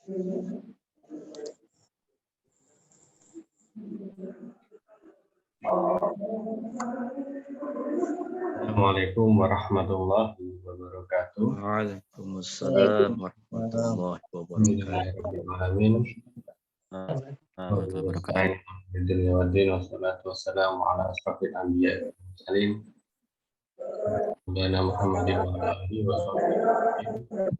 Assalamualaikum warahmatullahi wabarakatuh. Waalaikumsalam warahmatullahi wabarakatuh. Wassalamu ala asrofil anbiya wal mursalin Nabiyyina Muhammadin wa ala alihi wa sahbihi.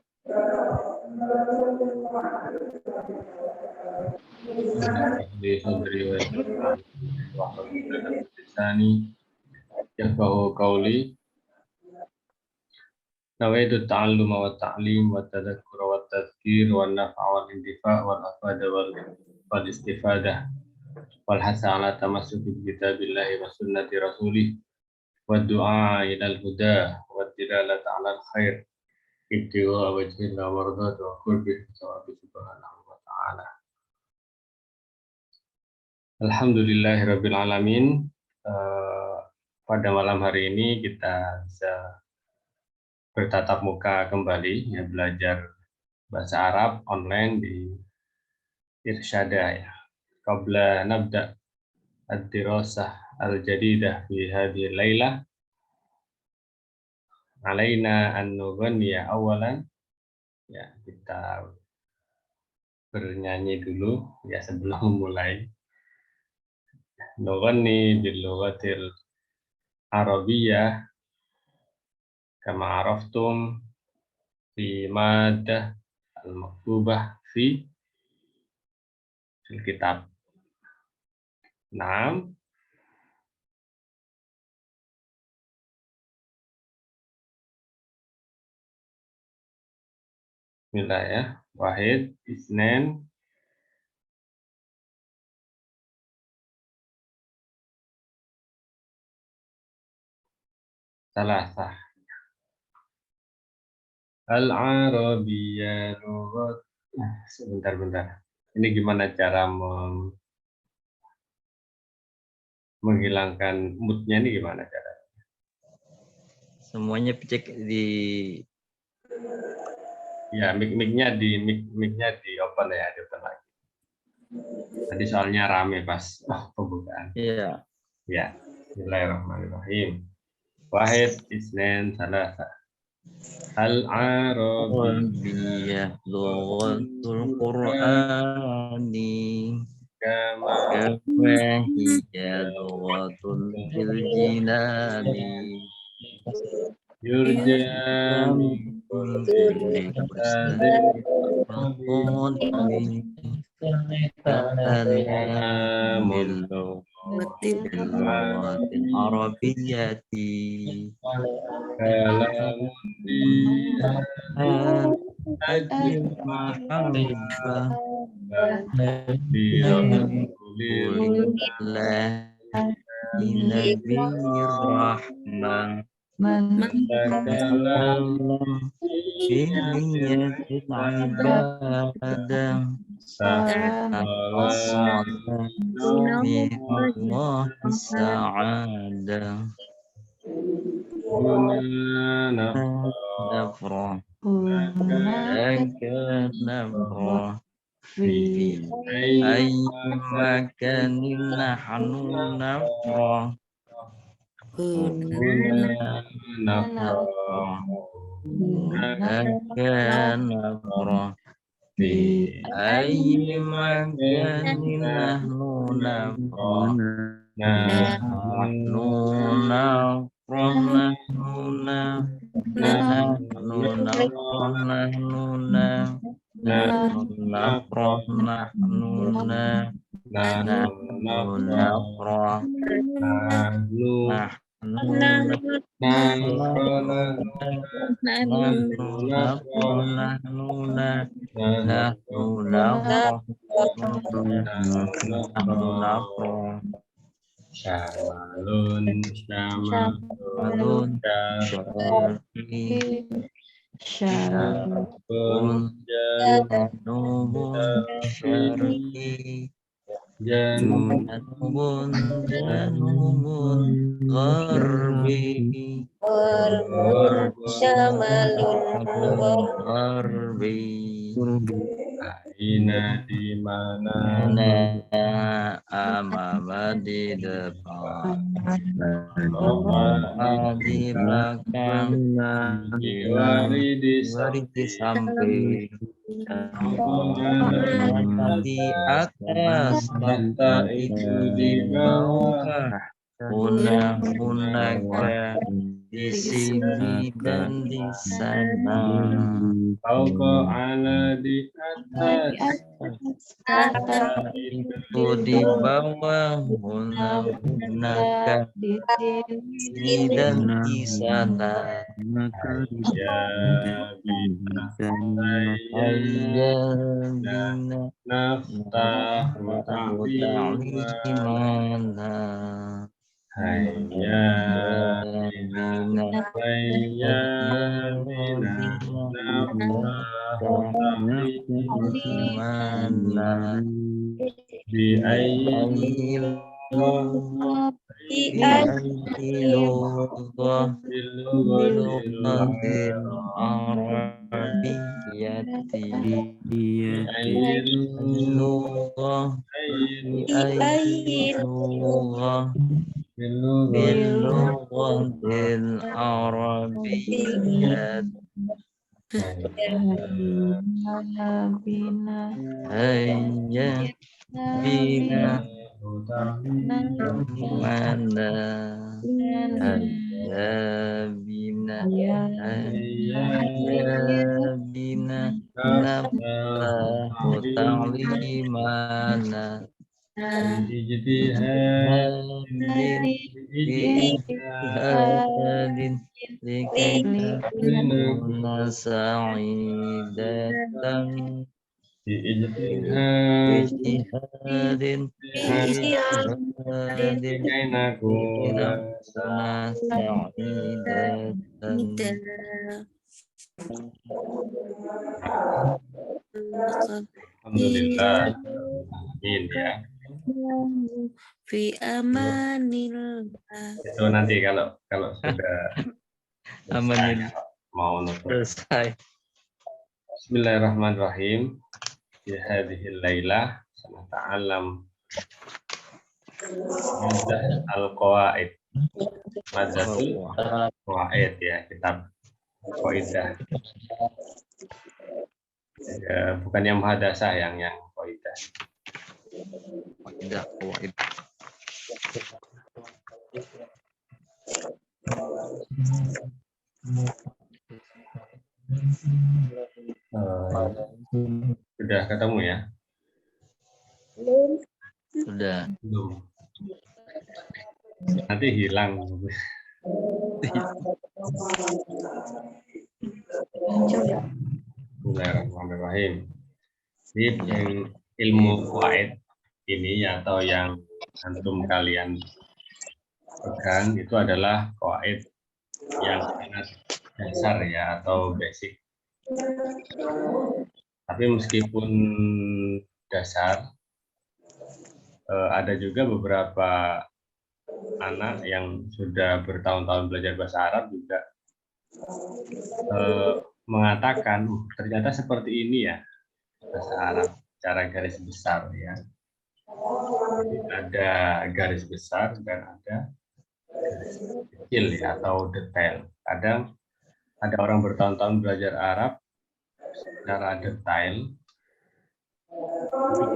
Nawaitu ta'allum wa ta'lim wa tadhakkur wa tadhkir wa naf'a wal intifa' wal afada wal istifadah wal hasa ala tamassuki bi kitabillahi wa sunnati rasulih wa du'a ilal huda wa dilalata ala al khair ibtigha wajhillah wa mardhat wa qurbi thawabi subhanahu wa ta'ala. Alhamdulillahi rabbil alamin. Pada malam hari ini kita bisa bertatap muka kembali, ya, belajar bahasa Arab online di Irsyada, ya. Qabla nabda ad-dirasah al-jadidah fi hadhihi lailah alaina an nughanniya awalan, ya, kita bernyanyi dulu, ya, sebelum memulai. Nughanni bil lughatil arabiyyah kama araftum fi madah al-maktubah fil kitab. Naam. Bismillah, ya. Wahid, isnen, salasah. Al-Arabiyya lughat. Sebentar. Ini gimana cara menghilangkan moodnya, ini gimana cara? Semuanya cek di Ya, mic-nya di open, ya, di open lagi. Tadi soalnya rame pas pembukaan. Iya. Ya, bismillahirrahmanirrahim. Wahid, isnen, salasah. Al-Arabiyyah lughatul Qur'ani kama hiya lughatul jinani yurja min kulli Arabiyyati Ay makanin nahnu nafrah fi ay makanin nahnu nafrah Syamalun janubun gharbi Syamalun gharbi. Ina di mana Mana amama di depan, Roha di belakang, Diwari di di samping samping, Roha di atas, Tahta itu di di bawah bawah, punaka di sini dan di sana. Fauqa ala di atas Tahta Itu di bawah, punaka sini dan di sana. Ya bina Saya Ayyadina naftah wa ta'lima ta'limana. Hayya bina Hayya bina naftah wa ta'lima Mana Bi ayyi ilullah Bilughatil lugatil arabiyyati ilullah ilullah bilughatil arabiyyati hayya bina mana hayya bina bina naftahu ta'limana hadin bi'ihadin likai takuna sa'idatan bi'ihadin bi'ihadin Kainakuna takuna sa'idatan. Alhamdulillah. Amin ya. Fi amanillah. Itu nanti kalau sudah Amanil mau nutup. selesai. Bismillahirrahmanirrahim. Fi hadhil lailah sanata'allam madah al-qawaid. Madatul qawaid ya, kitab qaidah. Ya, bukan yang muhadasah yang qaidah. Qawaid, qawaid. Sudah ketemu ya? Sudah. Belum. Nanti hilang. Bismillahirrahmanirrahim. Jadi ilmu qawaid ini atau yang antum kalian pegang itu adalah qawaid yang sangat dasar ya atau basic. Tapi meskipun dasar, ada juga beberapa anak yang sudah bertahun-tahun belajar bahasa Arab juga mengatakan ternyata seperti ini ya bahasa Arab cara garis besar ya. Jadi ada garis besar dan ada garis kecil ya atau detail. Kadang ada orang bertahun-tahun belajar Arab secara detail,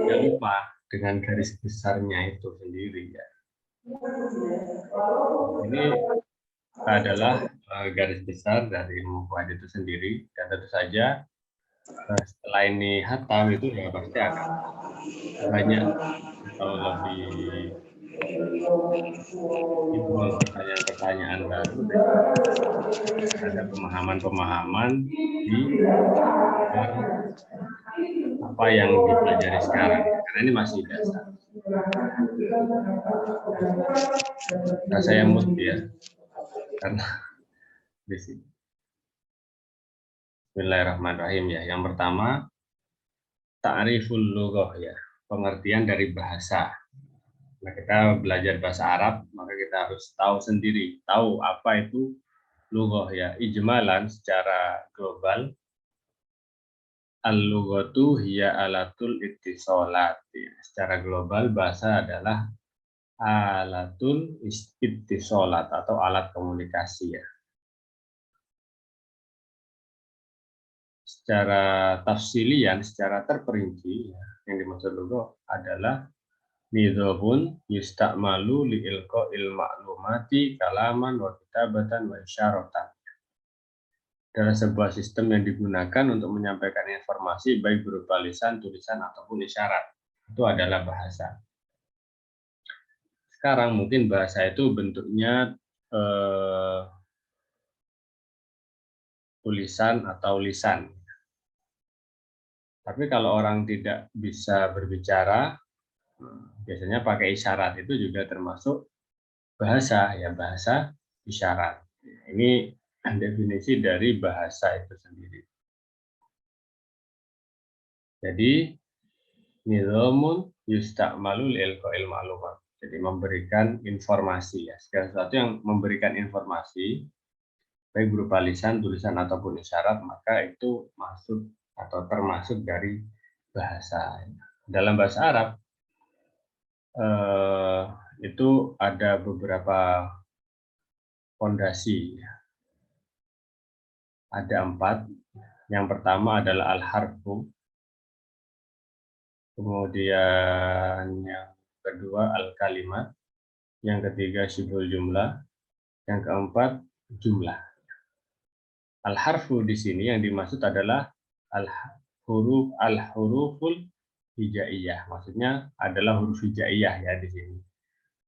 dia lupa dengan garis besarnya itu sendiri ya. Ini adalah garis besar dari ilmu qawaid itu sendiri, dan tentu saja setelah ini hatam itu ya pasti akan banyak atau lebih timbul pertanyaan-pertanyaan baru dan ada pemahaman-pemahaman di apa yang dipelajari sekarang karena ini masih dasar. Nah, saya mute ya karena di sini. Bismillahirrahmanirrahim ya. Yang pertama ta'riful lughah ya, pengertian dari bahasa. Nah, kita belajar bahasa Arab, maka kita harus tahu sendiri, tahu apa itu lughah ya. Ijmalan secara global Al-lughatu hiya alatul ittisalat. Secara global bahasa adalah alatul ittisalat atau alat komunikasi ya. Secara tafsilian, secara terperinci ya, yang dimaksud lugha adalah nidhamun yusta'malu li ilqa'il ma'lumati kalaman wa kitabatan wa isyaratan. Adalah sebuah sistem yang digunakan untuk menyampaikan informasi baik berupa lisan, tulisan ataupun isyarat. Itu adalah bahasa. Sekarang mungkin bahasa itu bentuknya tulisan atau lisan. Tapi kalau orang tidak bisa berbicara, biasanya pakai isyarat, itu juga termasuk bahasa, ya bahasa isyarat. Ini definisi dari bahasa itu sendiri. Jadi nidhamun yusta'malu li'ilqa'il ma'lumat. Jadi memberikan informasi ya, segala sesuatu yang memberikan informasi baik berupa lisan, tulisan ataupun isyarat, maka itu masuk atau termasuk dari bahasa. Dalam bahasa Arab itu ada beberapa fondasi. Ada 4. Yang pertama adalah al-harfu. Kemudian yang kedua al-kalimat. Yang ketiga syibhul jumlah. Yang keempat jumlah. Al-harfu di sini yang dimaksud adalah al-huruful hijaiyah. Maksudnya adalah huruf hijaiyah ya di sini.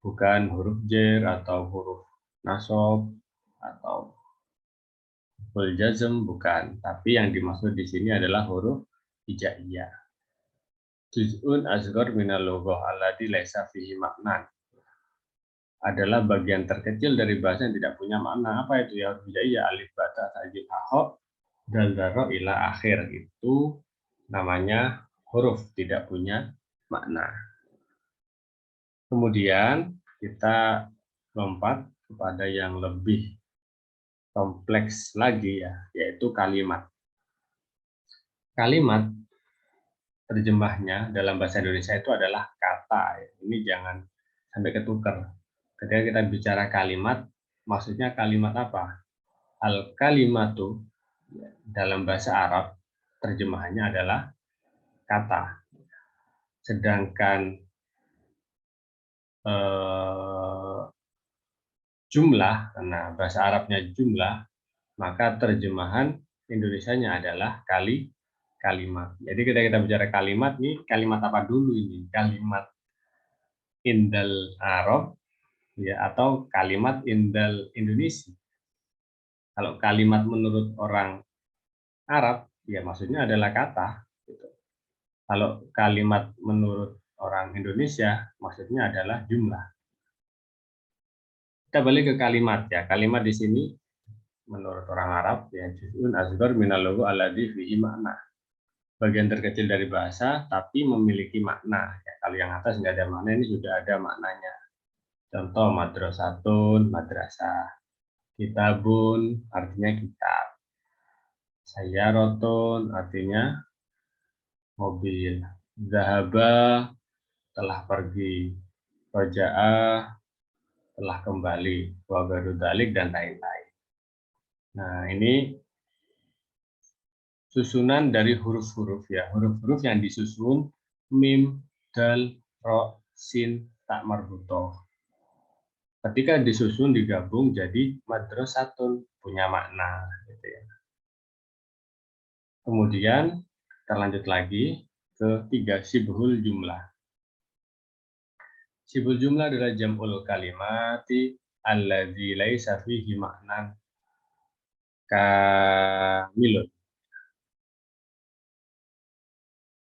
Bukan huruf jer atau huruf nasab atau huruf jazm, bukan. Tapi yang dimaksud di sini adalah huruf hijaiyah. Juz'un asghar minal lughah allati laisa fihi maknan. Adalah bagian terkecil dari bahasa yang tidak punya makna. Apa itu ya? Huruf hijaiyah, alif, ba, ta, sajim, ha, dal, daro, ila, akhir. Itu namanya huruf tidak punya makna. Kemudian kita lompat kepada yang lebih kompleks lagi ya, yaitu kalimat. Kalimat terjemahnya dalam bahasa Indonesia itu adalah kata. Ini jangan sampai ketukar. Ketika kita bicara kalimat, maksudnya kalimat apa? Al-kalimatu dalam bahasa Arab terjemahannya adalah kata. Sedangkan jumlah, karena bahasa Arabnya jumlah, maka terjemahan Indonesianya adalah kalimat. Jadi ketika kita bicara kalimat, ini kalimat apa dulu ini? Kalimat indal Arab ya, atau kalimat indal Indonesia. Kalau kalimat menurut orang Arab, ya maksudnya adalah kata. Gitu. Kalau kalimat menurut orang Indonesia, maksudnya adalah jumlah. Kita balik ke kalimat ya. Kalimat di sini menurut orang Arab ya, juz'un asghar minal lugha alladzi fihi makna. Bagian terkecil dari bahasa tapi memiliki makna. Ya, kalau yang atas nggak ada makna, ini sudah ada maknanya. Contoh madrasatun, madrasah. Kitabun artinya kitab. Sayyaratun artinya mobil. Zahaba telah pergi. Roja'a telah kembali. Wa ghairu dzalik dan lain-lain. Nah, ini susunan dari huruf-huruf ya. Huruf-huruf yang disusun mim, dal, ro, sin, ta marbutoh. Ketika disusun digabung jadi madrasatun, punya makna gitu ya. Kemudian kita lanjut lagi ke 3, syibhul jumlah. Syibhul jumlah adalah jam'ul kalimati alladzi laisa fihi maknan kamilun.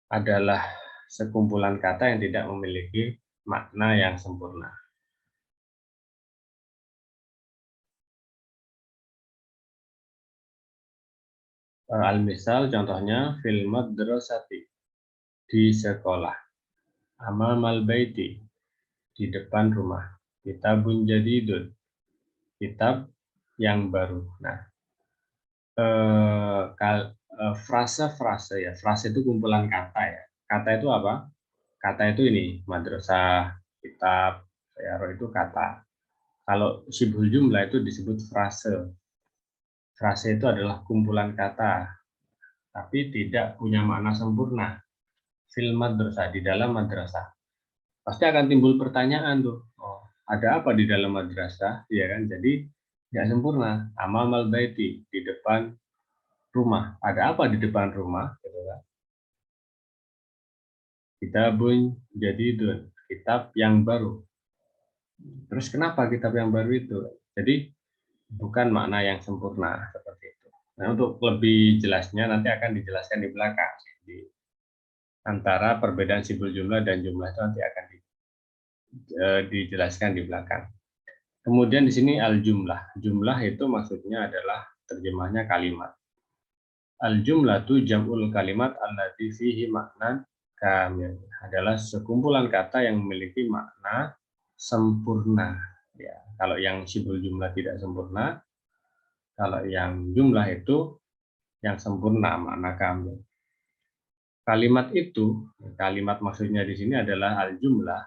Adalah sekumpulan kata yang tidak memiliki makna yang sempurna. Al-misal contohnya fil madrasati, di sekolah. Amamal baiti, di depan rumah. Kitabun jadidun, kitab yang baru. Nah, frase ya. Frase itu kumpulan kata ya. Kata itu apa? Kata itu ini, madrasah, kitab, sayaro itu kata. Kalau syibhul jumlah itu disebut frase. Frase itu adalah kumpulan kata, tapi tidak punya makna sempurna. Fil madrasah, di dalam madrasah. Pasti akan timbul pertanyaan tuh. Oh, ada apa di dalam madrasah? Ya kan? Jadi nggak sempurna. Amamal baiti, di depan rumah. Ada apa di depan rumah? Gitu kan? Kitabun jadidun, kitab yang baru. Terus kenapa kitab yang baru itu? Jadi bukan makna yang sempurna seperti itu. Nah, untuk lebih jelasnya nanti akan dijelaskan di belakang. Di antara perbedaan simbol jumlah dan jumlah itu nanti akan dijelaskan di belakang. Kemudian di sini al-jumlah. Jumlah itu maksudnya adalah terjemahnya kalimat. Al-jumlah itu jam'ul kalimat allati fihi makna kamil. Adalah sekumpulan kata yang memiliki makna sempurna. Ya, kalau yang simbol jumlah tidak sempurna, kalau yang jumlah itu yang sempurna, makna kamil. Kalimat itu, kalimat maksudnya di sini adalah al-jumlah,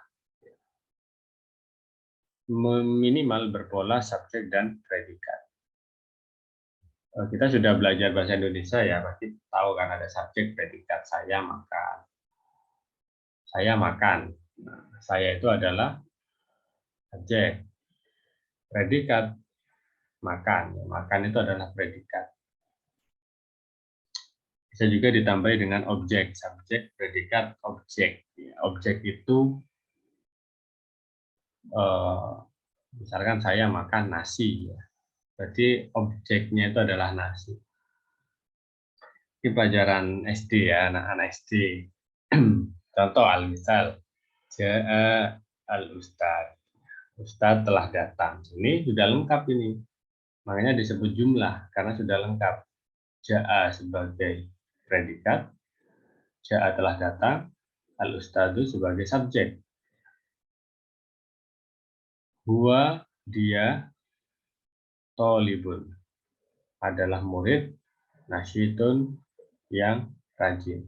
minimal berpola subjek dan predikat. Kita sudah belajar bahasa Indonesia ya, pasti tahu kan ada subjek, predikat. Saya makan. Saya makan. Nah, saya itu adalah subjek. Predikat makan. Makan itu adalah predikat. Bisa juga ditambahi dengan objek, subjek, predikat, objek. Objek itu misalkan saya makan nasi, ya. Berarti objeknya itu adalah nasi. Ini pelajaran SD ya, anak-anak SD. Contoh al-misal, ja'a al-ustad. Ustad telah datang. Ini sudah lengkap ini. Makanya disebut jumlah karena sudah lengkap. Ja'a sebagai predikat, ja'a telah datang, al-ustadu sebagai subjek. Huwa, dia, tolibun, adalah murid, nasyidun, yang rajin.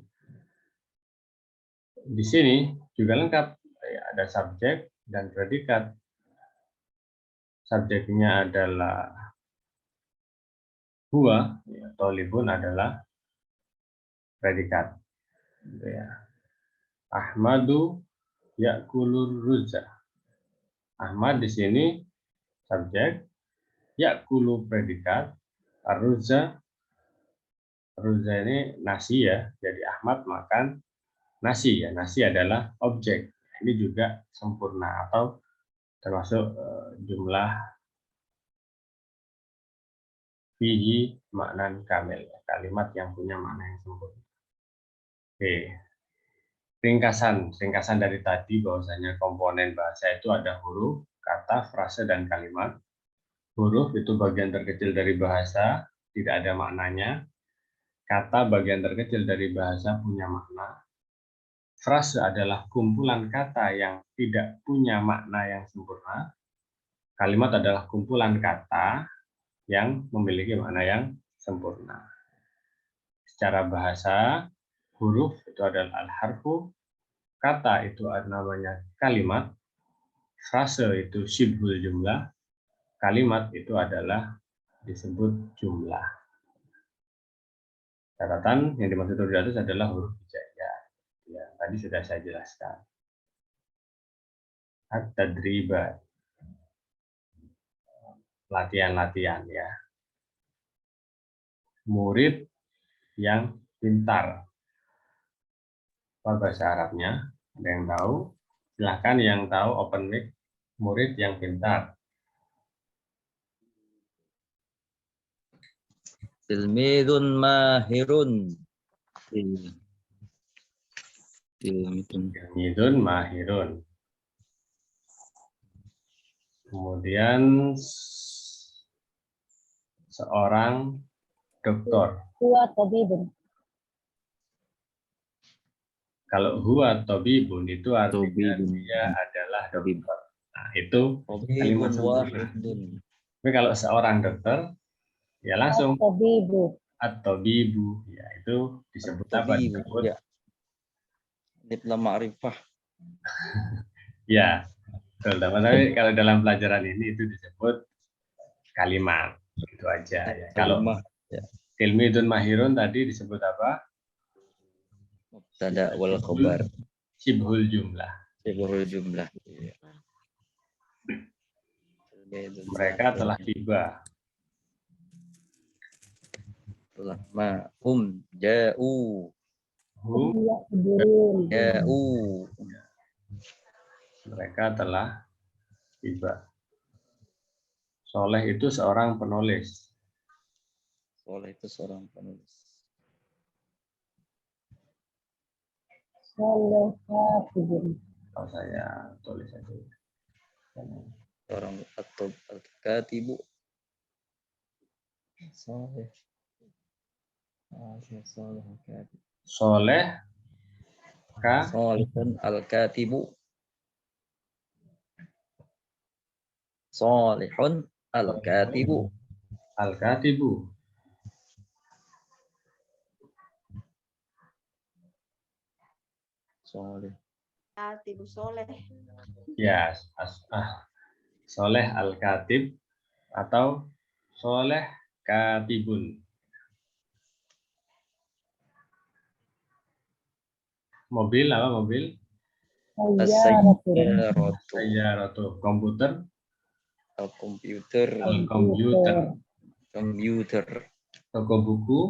Di sini juga lengkap, ada subjek dan predikat. Subjeknya adalah huwa, tolibun adalah predikat. Ahmadu ya'kulur ruza. Ahmad di sini subjek, ya'kulu predikat, ar-ruza ini nasi ya. Jadi Ahmad makan nasi ya. Nasi adalah objek. Ini juga sempurna atau termasuk jumlah fihi maknan kamil, kalimat yang punya makna yang sempurna. Oke. Ringkasan dari tadi bahwasanya komponen bahasa itu ada huruf, kata, frase, dan kalimat. Huruf itu bagian terkecil dari bahasa, tidak ada maknanya. Kata bagian terkecil dari bahasa punya makna. Frase adalah kumpulan kata yang tidak punya makna yang sempurna. Kalimat adalah kumpulan kata yang memiliki makna yang sempurna. Secara bahasa, huruf itu adalah al-harfu, kata itu namanya kalimat, frase itu syibhul jumlah, kalimat itu adalah disebut jumlah. Catatan yang dimaksud di atas adalah huruf hijaiyah. Ya, tadi sudah saya jelaskan. At-tadribat, latihan-latihan ya. Murid yang pintar. Apa bahasa Arabnya? Ada yang tahu? Silahkan yang tahu open mic. Murid yang pintar. Tilmidun mahirun. Tilmidun mahirun. Kemudian seorang dokter. Huwa tabibun. Kalau huwa tabibun itu artinya dia adalah dokter. Nah, itu kalimat sempurna. Tapi kalau seorang dokter, ya langsung Tabibu. at-tabibu, ya itu disebut apa? Tabibu, Disebut ya. Alif lam ma'rifah. ya. Betul, tapi kalau dalam pelajaran ini itu disebut kalimat, itu aja ya. Kalau Kalimah, ya. tilmidun mahirun tadi disebut apa? Mubtada wal khabar. Syibhul jumlah. Sibul jumlah. Iya. Mereka telah tiba. Telah hum ja'u. Hum, Ja'u. mereka telah tiba. Soleh itu seorang penulis. Soleh itu seorang penulis. Kalau saya tulis aja. Orang atau al-katibu. Soleh. Soleh al-katib. Soleh Solehun al-katibu. Solehun al-katibu. al-katibu. Soleh. Katibu soleh. Ya, Soleh al-katib atau soleh katibun. Mobil apa mobil? As-sayyaratu. Sayyaratu. Komputer. Al-komputer. Al-komputer. Komputer. Toko buku.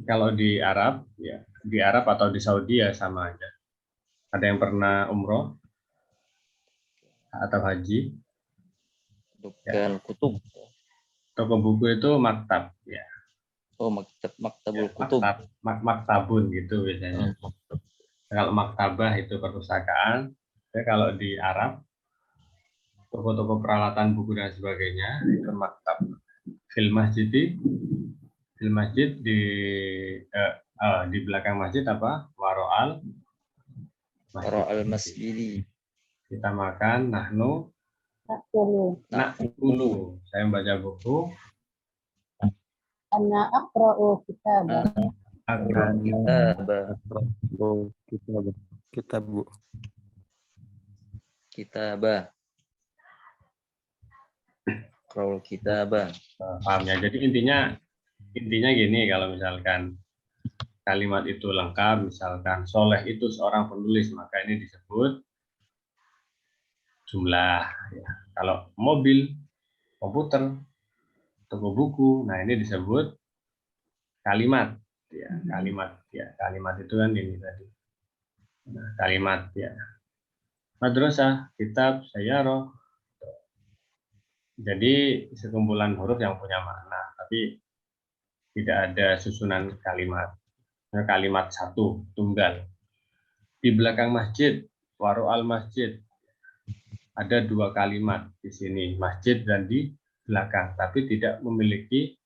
Kalau di Arab, ya di Arab atau di Saudi ya sama aja. Ada yang pernah umroh atau haji? Bukan kutub. Toko buku itu maktab, ya. Oh, maktabul Ya, kutub. maktabun gitu biasanya. Kalau maktabah itu perpustakaan. Ya, kalau di Arab, toko-toko peralatan buku dan sebagainya itu maktab. Fil masjid di belakang masjid apa? Waro'al Masjidi. Kita makan nahnu nakulu. Saya membaca buku. Ana aqra'u kitab. Kitabah. Kalau kitabah. Paham ya? Jadi intinya gini, kalau misalkan kalimat itu lengkap, misalkan soleh itu seorang penulis, maka ini disebut jumlah. Ya. Kalau mobil, komputer, toko buku, nah ini disebut kalimat. Ya, kalimat. Ya, kalimat itu kan ini tadi. Nah, kalimat ya. Madrasah, kitab, sayyarah. Jadi sekumpulan huruf yang punya makna, tapi tidak ada susunan kalimat. Kalimat satu, tunggal. Di belakang masjid, waro'al masjid, ada dua kalimat di sini, masjid dan di belakang, tapi tidak memiliki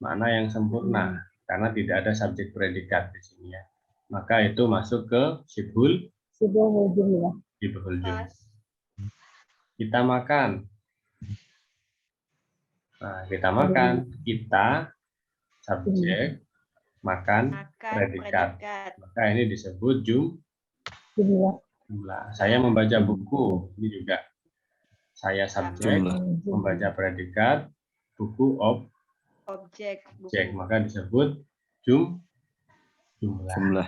makna yang sempurna karena tidak ada subjek predikat di sini ya. Maka itu masuk ke syibhul jumlah. jumlah. Kita makan. Nah, kita makan, kita subjek, makan predikat. Maka ini disebut jumlah. Saya membaca buku, ini juga saya subjek, membaca predikat, buku objek, maka disebut jumlah.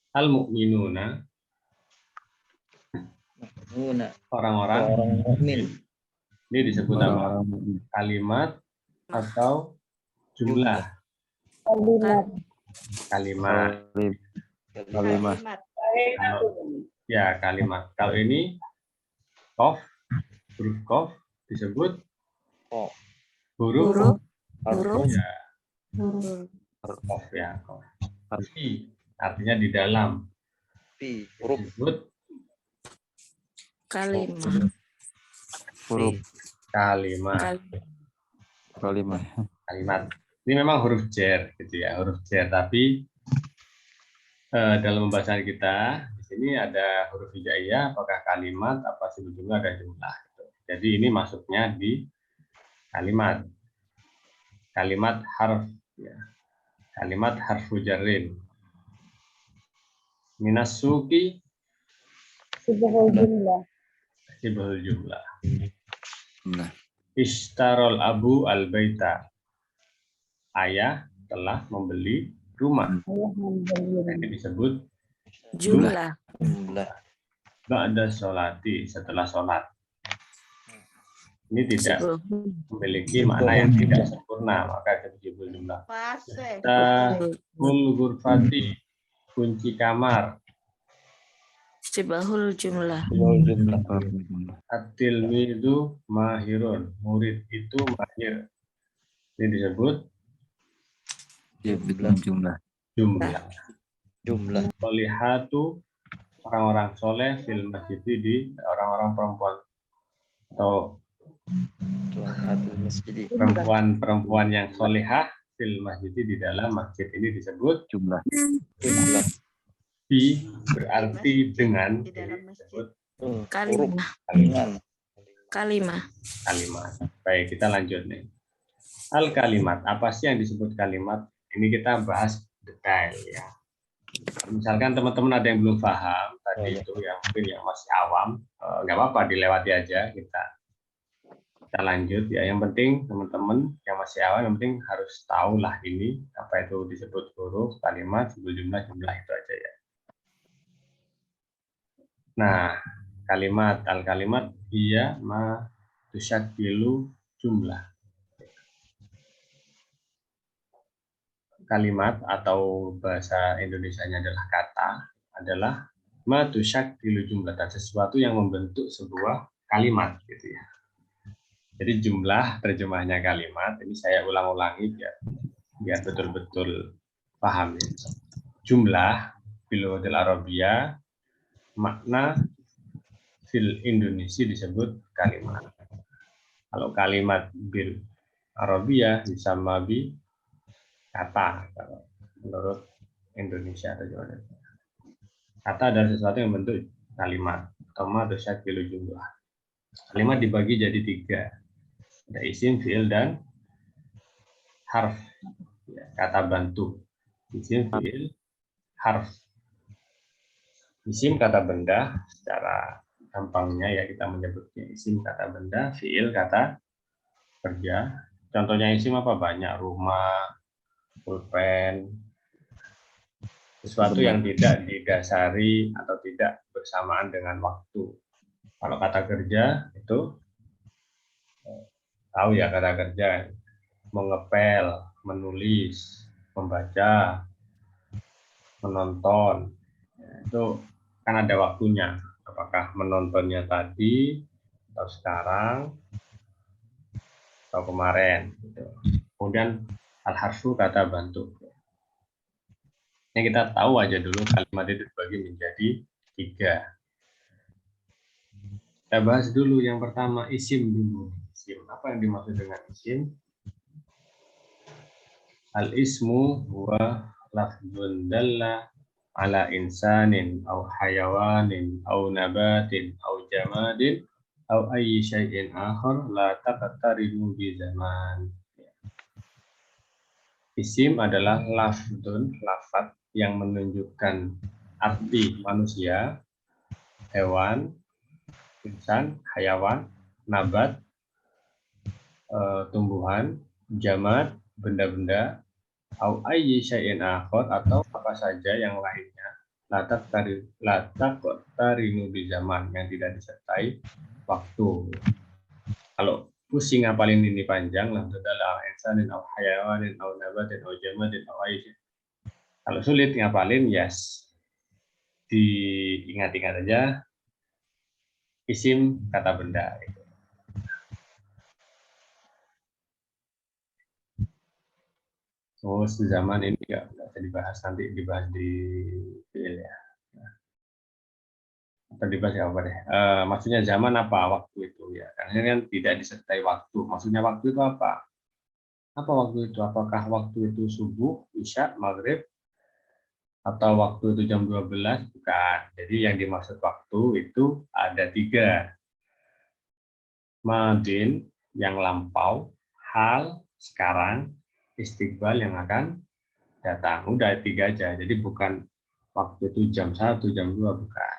Al-mu'minuna, orang-orang mukmin. Ini disebut apa? Kalimat atau jumlah? Kalimat. Ya, kalimat. Kalau ini huruf qaf disebut huruf ya. Qaf ya, qaf. Fi artinya di dalam. Disebut Kalimat. Kalimat. Ini memang huruf jar gitu ya, huruf jar, tapi dalam pembahasan kita di sini ada huruf hijaiyah, apakah kalimat, apa sebelumnya ada jumlah gitu. Jadi ini masuknya di kalimat. Kalimat harf, ya. Kalimat harfu jarrin. Minas suki Sibahul jumlah. sibhul jumlah. Nah, Ishtarol abu al-baita. Ayah telah membeli rumah. Ayah membeli Ini rumah. disebut Jumlah. jumlah. ba'da sholati, setelah sholat. Ini tidak Sibuk. memiliki makna yang tidak sempurna, maka disebut jumlah. Fase. Tahul ghurfati, kunci kamar. Sibahul jumlah. Jumlah. At-tilmidu mahirun, murid itu mahir. Ini disebut Jumlah. jumlah. Jumlah. Solihatu, orang-orang soleh fil masjid, di orang-orang perempuan atau Salatul masjid. perempuan-perempuan yang solihah fil masjid, di dalam masjid. Ini disebut Jumlah. Jumlah. bi, berarti dengan. Di dalam Ini masjid. disebut Kalimah. Kalimat. Kalimah. kalimat. Baik, kita lanjut nih. Al kalimat, apa sih yang disebut kalimat? Ini kita bahas detail ya. Misalkan teman-teman ada yang belum paham tadi itu, yang mungkin yang masih awam, nggak apa-apa, dilewati aja. Kita lanjut ya. Yang penting teman-teman yang masih awam, yang penting harus tahu lah ini apa itu disebut huruf, kalimat, sibul jumlah, jumlah, itu aja ya. Nah, kalimat, al kalimat iya ma tusyakilu jumlah. Kalimat atau bahasa Indonesianya adalah kata, adalah ma tusyakilu jumlah, dan sesuatu yang membentuk sebuah kalimat gitu ya. Jadi jumlah terjemahnya kalimat. Ini saya ulang-ulangi biar betul-betul paham ya. Jumlah fil lughil arabiyyah, makna fil Indonesia disebut kalimat. Kalau kalimat bil arabiyyah disama bi kata, kalau menurut Indonesia atau gimana. Kata adalah sesuatu yang bentuk kalimat. Kama tusyakilu jumlah. Kalimat dibagi jadi 3. Ada isim, fiil, dan harf. Ya, kata bantu. Isim, fiil, harf. Isim kata benda, secara gampangnya ya kita menyebutnya isim kata benda, fiil kata kerja. Contohnya isim apa? Banyak, rumah, pulpen, sesuatu yang tidak didasari atau tidak bersamaan dengan waktu. Kalau kata kerja itu tahu ya, kata kerja mengepel, menulis, membaca, menonton. Ya, itu kan ada waktunya. Apakah menontonnya tadi atau sekarang atau kemarin. Gitu. Kemudian al-harfu kata bantu. Yang kita tahu aja dulu kalimat itu dibagi menjadi 3. Kita bahas dulu yang pertama, isim dulu. Isim. Apa yang dimaksud dengan isim? Al-ismu huwa lafzun dalla ala insanin au hayawanin au nabatin au jamadin au ayyi syai'in akhar la taqtaribu bi zaman. Isim adalah lafzun, lafaz yang menunjukkan arti manusia, hewan, insan, hayawan, nabat, tumbuhan, jamad, benda-benda, au ayyi syai'in akhar, atau apa saja yang lainnya, latak tarinu bi zaman, yang tidak disertai waktu. Kalau pusing ngapalin ini panjang, lafzul al insanin au hayawanin au nabatin au jamadin au ayyi. Kalau sulit ngapalin, yes, diingat-ingat aja isim kata benda itu. Terus di zaman ini nggak bisa dibahas, nanti dibahas di fiil ya. Atau dibahas ya apa deh. Maksudnya zaman apa, waktu itu ya. Karena ini kan tidak disertai waktu. Maksudnya waktu itu apa? Apa waktu itu? Apakah waktu itu subuh, isya, maghrib, atau waktu itu jam 12? Bukan. Jadi yang dimaksud waktu itu ada 3. madin yang lampau, hal sekarang, istiqbal yang akan datang. Udah 3 aja. Jadi bukan waktu itu jam 1, jam 2, bukan.